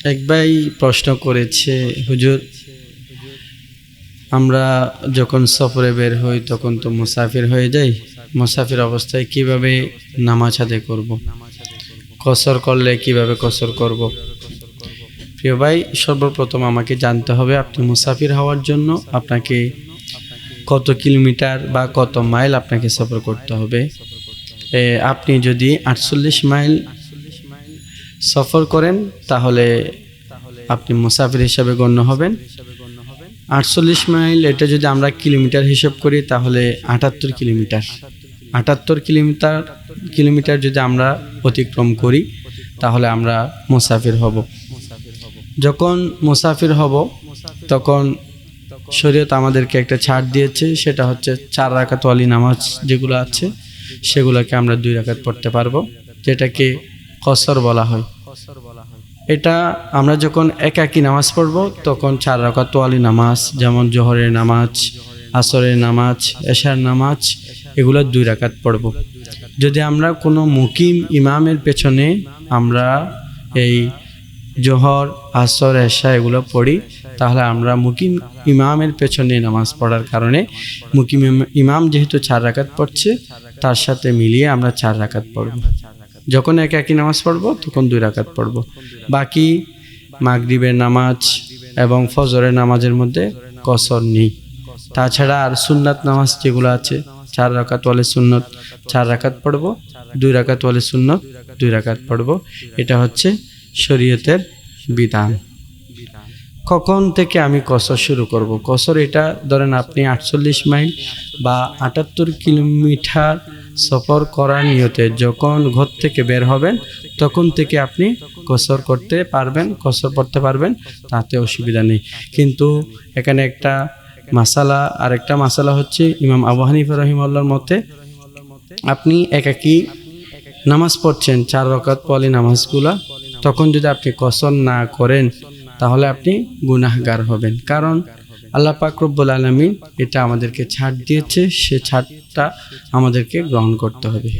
এক ভাই প্রশ্ন করেছে, হুজুর, আমরা যখন সফরে বের হই তখন তো মুসাফির হয়ে যাই। মুসাফির অবস্থায় কিভাবে নামাজ আদায় করব? কসর করলে কিভাবে কসর করব? প্রিয় ভাই, সর্বপ্রথম আমাকে জানতে হবে আপনি মুসাফির হওয়ার জন্য আপনাকে কত কিলোমিটার বা কত মাইল আপনাকে সফর করতে হবে। আপনি যদি 48 মাইল সফর করেন তাহলে আপনি মুসাফির হিসাবে গণ্য হবেন। 48 মাইল এটা যদি আমরা কিলোমিটার হিসাব করি তাহলে 78 কিলোমিটার। 78 কিলোমিটার যদি আমরা অতিক্রম করি তাহলে আমরা মুসাফির হব। যখন মুসাফির হব তখন শরীয়ত আমাদেরকে একটা ছাড় দিয়েছে, সেটা হচ্ছে 4 রাকাত ওয়ালি নামাজ যেগুলো আছে সেগুলোকে আমরা 2 রাকাত পড়তে পারবো, যেটাকে কসর বলা হয়। এটা আমরা যখন একাকী নামাজ পড়ব তখন 4 রাকাত ওয়ালি নামাজ, যেমন জোহরের নামাজ, আসরের নামাজ, এশার নামাজ, এগুলো 2 রাকাত পড়ব। যদি আমরা কোনো মুকিম ইমামের পেছনে আমরা এই জোহর, আসর, এশা এগুলো পড়ি তাহলে আমরা মুকিম ইমামের পেছনে নামাজ পড়ার কারণে মুকিম ইমাম যেহেতু 4 রাকাত পড়ছে তার সাথে মিলিয়ে আমরা 4 রাকাত পড়ব। যখন একাকী নামাজ পড়ব তখন 2 রাকাত পড়ব। বাকি মাগরিবের নামাজ এবং ফজরের নামাজের মধ্যে কসর নেই। তাছাড়া আর সুন্নাত নামাজ যেগুলো আছে 4 রাকাত ওয়ালি সুন্নত 4 রাকাত পড়ব, 2 রাকাত ওয়ালি সুন্নত 2 রাকাত পড়ব। এটা হচ্ছে শরীয়তের বিধান। কখন থেকে আমি কসর শুরু করব? কসর এটা ধরেন আপনি 48 মাইল বা 78 কিলোমিটার সফর করার নিয়তে যখন ঘর থেকে বের হবেন তখন থেকে আপনি কসর করতে পারবেন, কসর পড়তে পারবেন, তাতে অসুবিধা নেই। কিন্তু এখানে একটা মাসালা, আরেকটা মাসালা হচ্ছে ইমাম আবু হানিফা রাহিমাহুল্লাহর মতে আপনি একাকী নামাজ পড়ছেন 4 রাকাত ওয়ালি নামাজগুলা, তখন যদি আপনি কসর না করেন তাহলে আপনি গুনাহগার হবেন। কারণ আল্লাহ পাক রব্বুল আলামিন এটা আমাদেরকে ছাড় দিয়েছে, সে ছাড়টা আমাদেরকে গ্রহণ করতে হবে।